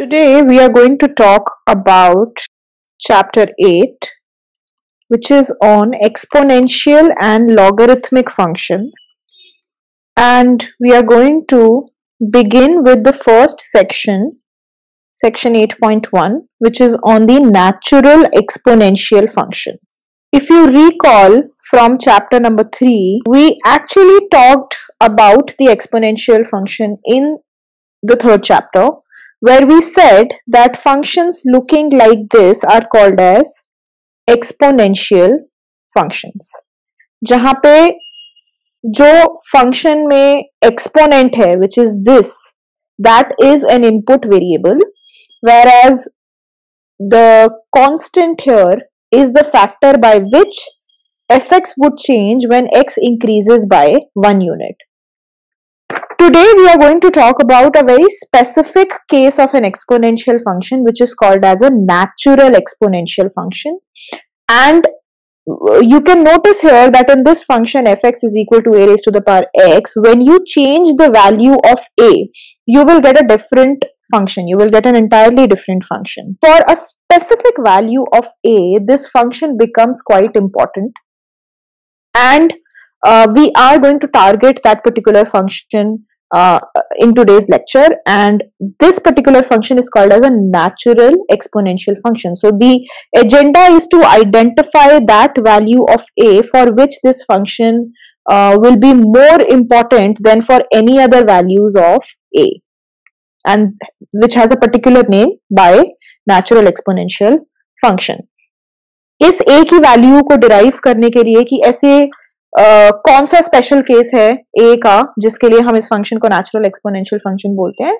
Today we are going to talk about chapter 8, which is on exponential and logarithmic functions, and we are going to begin with the first section 8.1, which is on the natural exponential function. If you recall from chapter number 3, we actually talked about the exponential function in the third chapter, where we said that functions looking like this are called as exponential functions, जहाँ पे जो function में exponent है, which is this, that is an input variable, whereas the constant here is the factor by which fx would change when x increases by 1 unit. Today we are going to talk about a very specific case of an exponential function, which is called as a natural exponential function. And you can notice here that in this function fx is equal to a raised to the power x, when you change the value of a, you will get a different function. You will get an entirely different function. For a specific value of a, this function becomes quite important. And we are going to target that particular function in today's lecture, and this particular function is called as a natural exponential function. So the agenda is to identify that value of a for which this function will be more important than for any other values of a, and which has a particular name by natural exponential function. इस a की value को derive करने के लिए कि ऐसे कौन सा स्पेशल केस है a का जिसके लिए हम इस फंक्शन को नेचुरल एक्सपोनेंशियल फंक्शन बोलते हैं,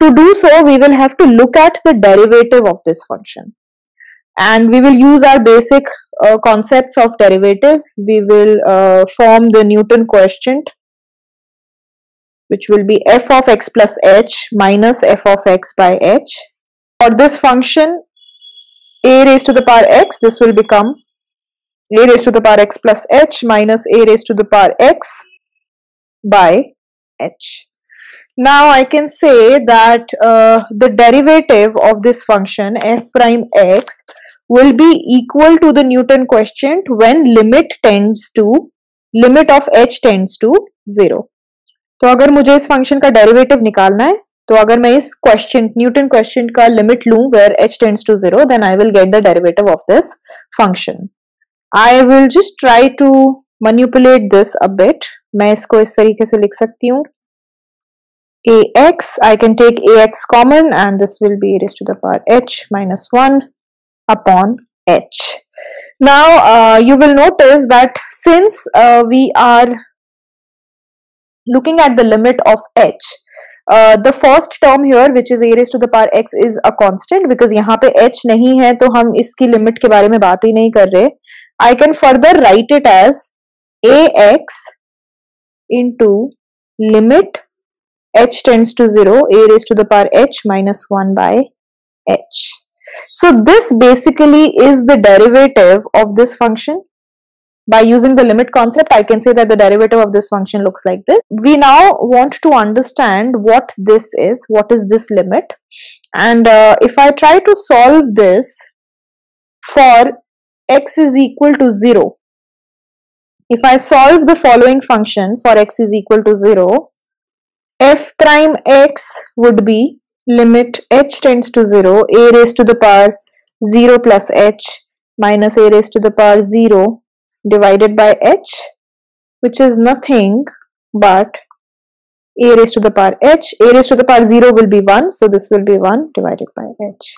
to do so we will have to look at the derivative of this function, and we will use our basic concepts of derivatives. We will form the Newton quotient, which will be f of x plus h minus f of x by h. For this function a raised to the power x, this will become a raised to the power x plus h minus a raised to the power x by h. Now I can say that the derivative of this function f prime x will be equal to the Newton quotient when limit of h tends to 0. तो अगर मुझे इस function का derivative निकालना है, तो अगर मैं इस क्वेश्चन न्यूटन क्वेश्चन का लिमिट लूं where h tends to 0, then I will get the derivative of this function. I will just try to manipulate this a bit. मैं इसको इस तरीके से लिख सकती हूँ, ax, I can take ax common and this will be raised to the power h minus 1 upon h. Now you will notice that since we are looking at the limit of h, the first term here, which is a raised to the power x, is a constant because यहाँ पे h नहीं है, तो हम इसकी limit के बारे में बात ही नहीं कर रहे. I can further write it as ax into limit h tends to 0, a raised to the power h minus 1 by h. So this basically is the derivative of this function. By using the limit concept, I can say that the derivative of this function looks like this. We now want to understand what this is, what is this limit, and if I try to solve this for x is equal to 0, if I solve the following function for x is equal to 0, f prime x would be limit h tends to 0, a raised to the power 0 plus h minus a raised to the power 0 divided by h, which is nothing but a raised to the power h. A raised to the power 0 will be 1, so this will be 1 divided by h.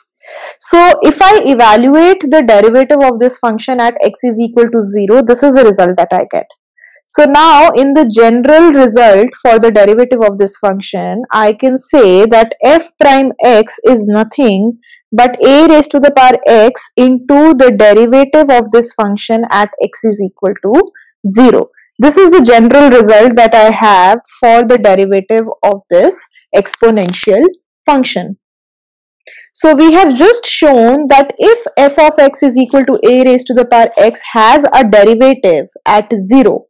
So if I evaluate the derivative of this function at x is equal to 0, this is the result that I get. So now in the general result for the derivative of this function, I can say that f prime x is nothing but a raised to the power x into the derivative of this function at x is equal to 0. This is the general result that I have for the derivative of this exponential function. So we have just shown that if f of x is equal to a raised to the power x has a derivative at 0,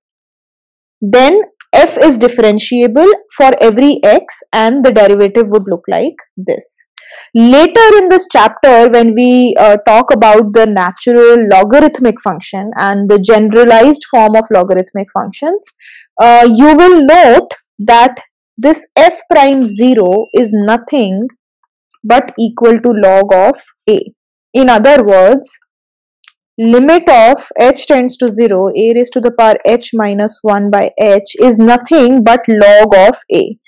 then f is differentiable for every x and the derivative would look like this. Later in this chapter, when we talk about the natural logarithmic function and the generalized form of logarithmic functions, you will note that this f prime 0 is nothing but equal to log of a. In other words, limit of h tends to 0, a raised to the power h minus 1 by h is nothing but log of a.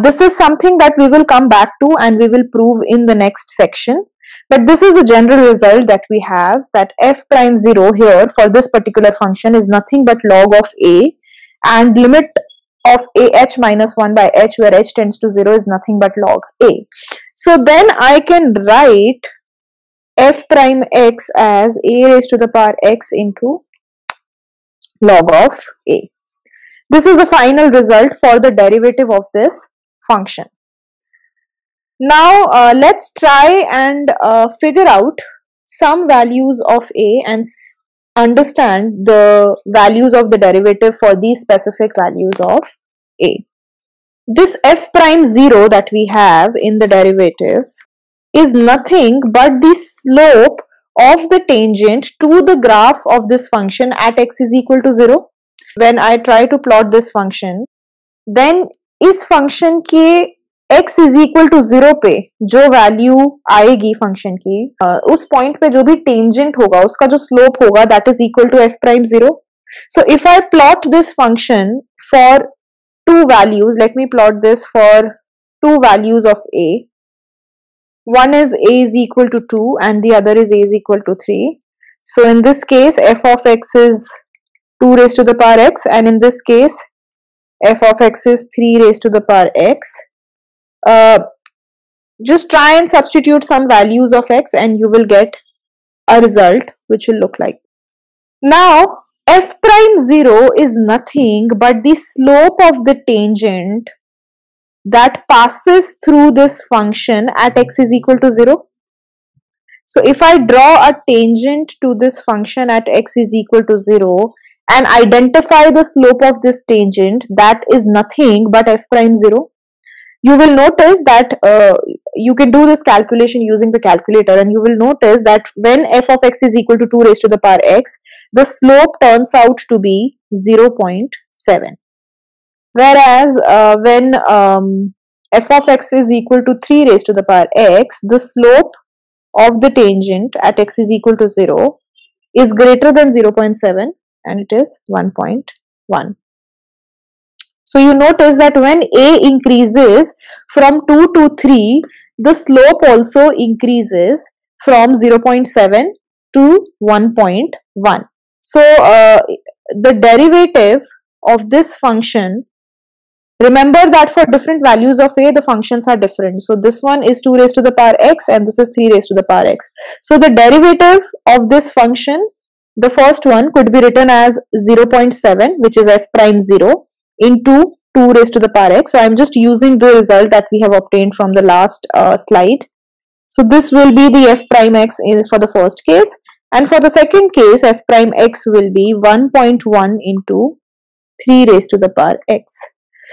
This is something that we will come back to and we will prove in the next section. But this is the general result that we have, that f prime 0 here for this particular function is nothing but log of a, and limit of a h minus 1 by h where h tends to 0 is nothing but log a. So then I can write f prime x as a raised to the power x into log of a. This is the final result for the derivative of this function. Now let's try and figure out some values of a and understand the values of the derivative for these specific values of a. This f prime 0 that we have in the derivative is nothing but the slope of the tangent to the graph of this function at x is equal to 0. When I try to plot this function, then इस function के x is equal to 0 पे जो value आएगी function की, उस point पे जो भी tangent होगा उसका जो slope होगा that is equal to f prime 0. So if I plot this function for two values, let me plot this for two values of a. One is a is equal to 2 and the other is a is equal to 3. So in this case f of x is 2 raised to the power x, and in this case f of x is 3 raised to the power x. Just try and substitute some values of x and you will get a result which will look like. Now f prime 0 is nothing but the slope of the tangent that passes through this function at x is equal to 0. So if I draw a tangent to this function at x is equal to 0 and identify the slope of this tangent, that is nothing but f prime 0. You will notice that you can do this calculation using the calculator, and you will notice that when f of x is equal to 2 raised to the power x, the slope turns out to be 0.7. Whereas when f of x is equal to 3 raised to the power x, the slope of the tangent at x is equal to 0 is greater than 0.7 and it is 1.1. So you notice that when a increases from 2 to 3, the slope also increases from 0.7 to 1.1. So the derivative of this function, remember that for different values of a, the functions are different. So this one is 2 raised to the power x and this is 3 raised to the power x. So the derivative of this function, the first one could be written as 0.7, which is f prime 0, into 2 raised to the power x. So I am just using the result that we have obtained from the last slide. So this will be the f prime x for the first case, and for the second case f prime x will be 1.1 into 3 raised to the power x.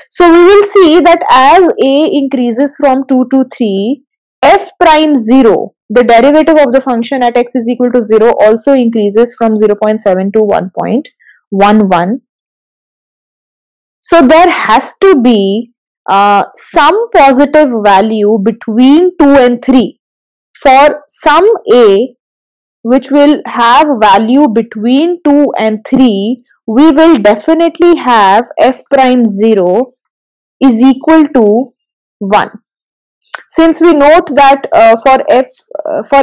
So we will see that as a increases from 2 to 3, f prime 0, the derivative of the function at x is equal to 0, also increases from 0.7 to 1.11. So there has to be some positive value between 2 and 3. For some a which will have value between 2 and 3, we will definitely have f prime 0 is equal to 1. Since we note that for a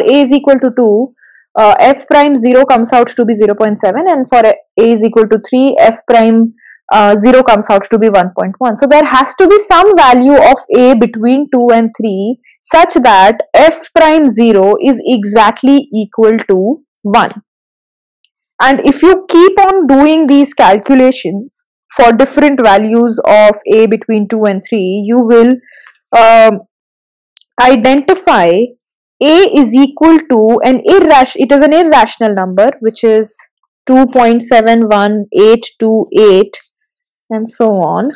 is equal to 2, f prime 0 comes out to be 0.7, and for a is equal to 3, f prime 0 comes out to be 1.1. So there has to be some value of a between 2 and 3 such that f prime 0 is exactly equal to 1. And if you keep on doing these calculations for different values of a between 2 and 3, you will identify a is equal to it is an irrational number, which is 2.71828 and so on.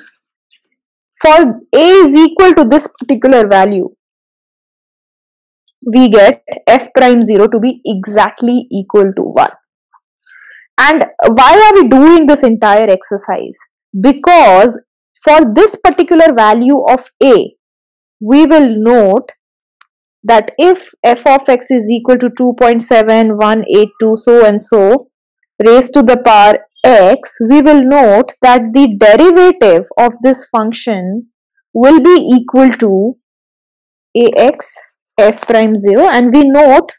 For a is equal to this particular value, we get f prime 0 to be exactly equal to 1. And why are we doing this entire exercise? Because for this particular value of a, we will note that if f of x is equal to 2.7182 so and so raised to the power x, we will note that the derivative of this function will be equal to ax f prime 0, and we note,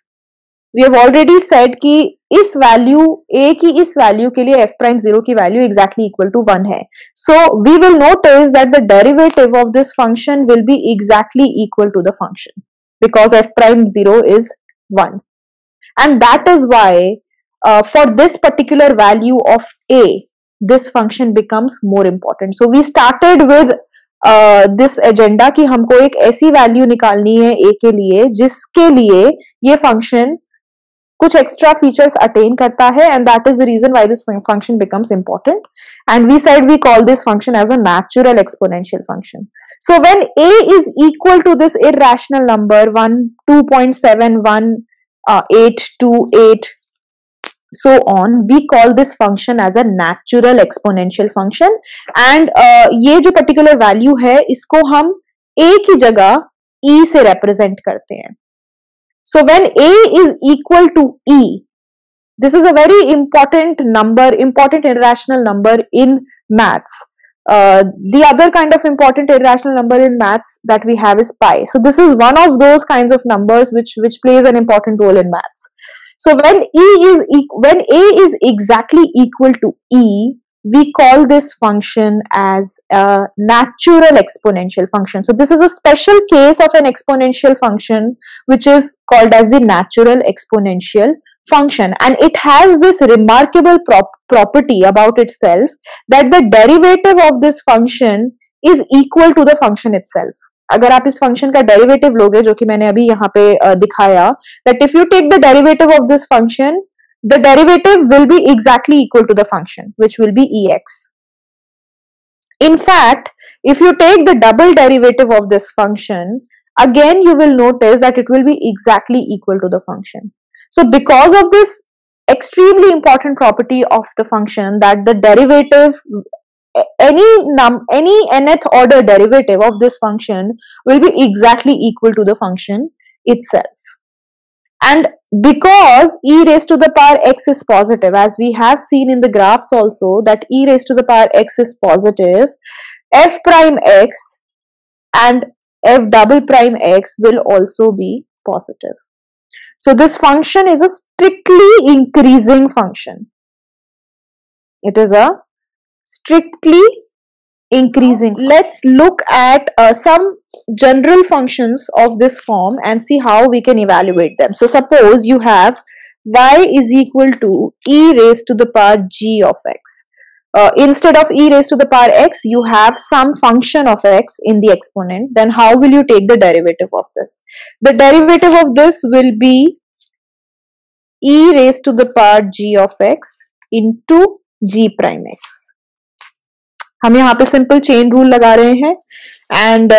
we have already said कि इस value a की इस value के लिए f prime 0 की value exactly equal to 1 है. So we will notice that the derivative of this function will be exactly equal to the function because f prime 0 is 1, and that is why for this particular value of a, this function becomes more important. So we started with this agenda कि हमको एक ऐसी value निकालनी है a के लिए जिसके लिए ये फंक्शन कुछ एक्स्ट्रा फीचर्स अटेन करता है, and that is the reason why this function becomes important. And we said we call this function as a natural exponential function. So when a is equal to this irrational number 2.71828 so on, we call this function as a natural exponential function. And ये जो particular value है इसको हम a की जगह e से represent करते हैं. So when a is equal to e, this is a very important number, important irrational number in maths. The other kind of important irrational number in maths that we have is pi. So this is one of those kinds of numbers which plays an important role in maths. So when a is exactly equal to e, we call this function as a natural exponential function. So this is a special case of an exponential function which is called as the natural exponential function, and it has this remarkable property about itself that the derivative of this function is equal to the function itself. अगर आप इस function का derivative लोगे, जो कि मैंने अभी यहाँ पे दिखाया, that if you take the derivative of this function, the derivative will be exactly equal to the function, which will be ex. In fact, if you take the double derivative of this function, again you will notice that it will be exactly equal to the function. So because of this extremely important property of the function, that the derivative, any nth order derivative of this function will be exactly equal to the function itself. And because e raised to the power x is positive, as we have seen in the graphs also that e raised to the power x is positive, f prime x and f double prime x will also be positive. So this function is a strictly increasing function. It is a strictly increasing. Let's look at some general functions of this form and see how we can evaluate them. So suppose you have y is equal to e raised to the power g of x. Instead of e raised to the power x, you have some function of x in the exponent. Then how will you take the derivative of this? The derivative of this will be e raised to the power g of x into g prime x. हम यहाँ पे simple chain rule लगा रहे हैं, and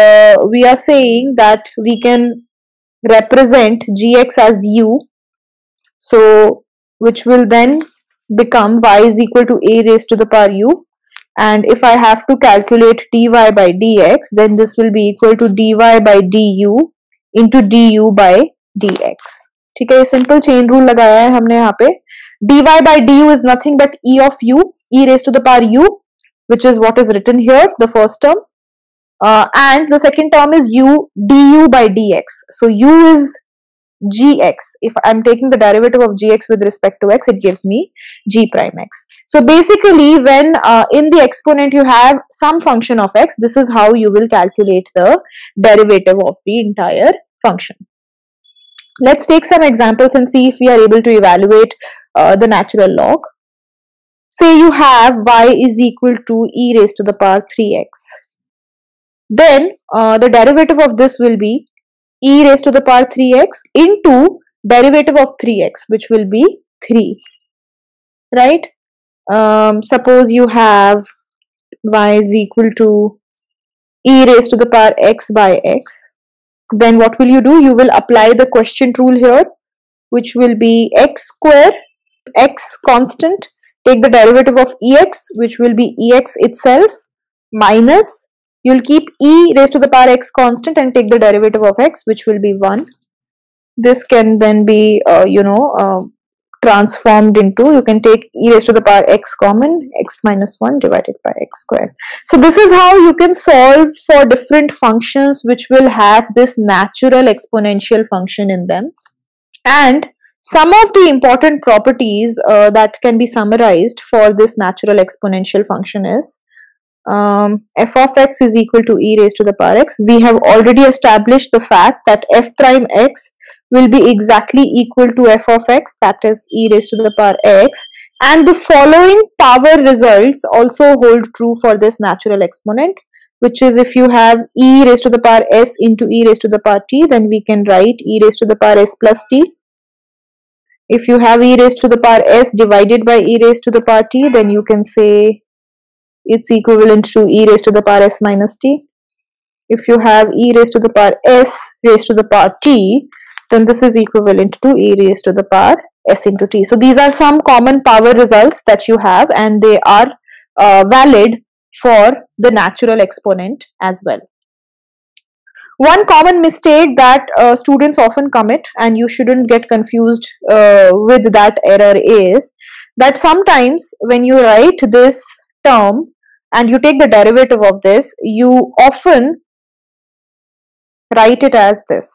we are saying that we can represent gx as u, so which will then become y is equal to a raised to the power u, and if I have to calculate dy by dx, then this will be equal to dy by du into du by dx. ठीक है, ये simple chain rule लगाया है हमने यहाँ पे. dy by du is nothing but e of u, e raised to the power u, which is what is written here, the first term, and the second term is u du by dx. So u is gx. If I'm taking the derivative of gx with respect to x, it gives me g prime x. So basically, when in the exponent you have some function of x, this is how you will calculate the derivative of the entire function. Let's take some examples and see if we are able to evaluate the natural log. Say you have y is equal to e raised to the power 3x. Then the derivative of this will be e raised to the power 3x into derivative of 3x, which will be 3. Right? Suppose you have y is equal to e raised to the power x by x. then what will you do? You will apply the quotient rule here, which will be x square, x constant, take the derivative of ex, which will be ex itself, minus, you'll keep e raised to the power x constant and take the derivative of x, which will be 1. This can then be transformed into, you can take e raised to the power x common, x minus 1 divided by x square. So this is how you can solve for different functions which will have this natural exponential function in them. And some of the important properties that can be summarized for this natural exponential function is f of x is equal to e raised to the power x. We have already established the fact that f prime x will be exactly equal to f of x, that is e raised to the power x, and the following power results also hold true for this natural exponent, which is if you have e raised to the power s into e raised to the power t, then we can write e raised to the power s plus t. If you have e raised to the power s divided by e raised to the power t, then you can say it's equivalent to e raised to the power s minus t. If you have e raised to the power s raised to the power t, then this is equivalent to e raised to the power s into t. So these are some common power results that you have, and they are valid for the natural exponent as well. One common mistake that students often commit, and you shouldn't get confused with that error, is that sometimes when you write this term and you take the derivative of this, you often write it as this.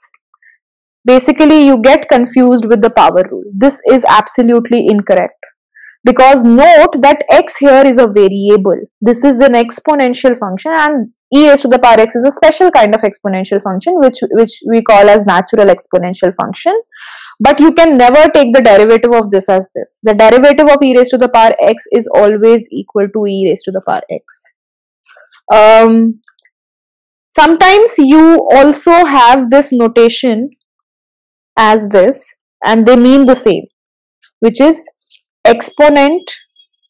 Basically, you get confused with the power rule. This is absolutely incorrect, because note that x here is a variable. This is an exponential function, and e raised to the power x is a special kind of exponential function which we call as natural exponential function. But you can never take the derivative of this as this. The derivative of e raised to the power x is always equal to e raised to the power x. Sometimes you also have this notation as this, and they mean the same, which is exponent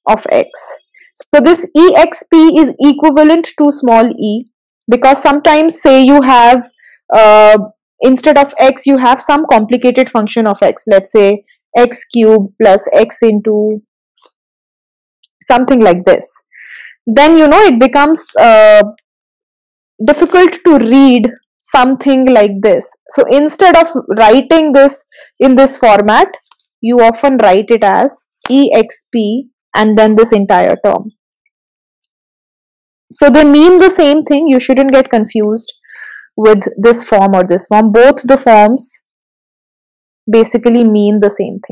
of x. So this exp is equivalent to small e, because sometimes say you have instead of x you have some complicated function of x, let's say x cube plus x into something like this, then it becomes difficult to read something like this. So instead of writing this in this format, you often write it as exp and then this entire term. So they mean the same thing. You shouldn't get confused with this form or this form. Both the forms basically mean the same thing.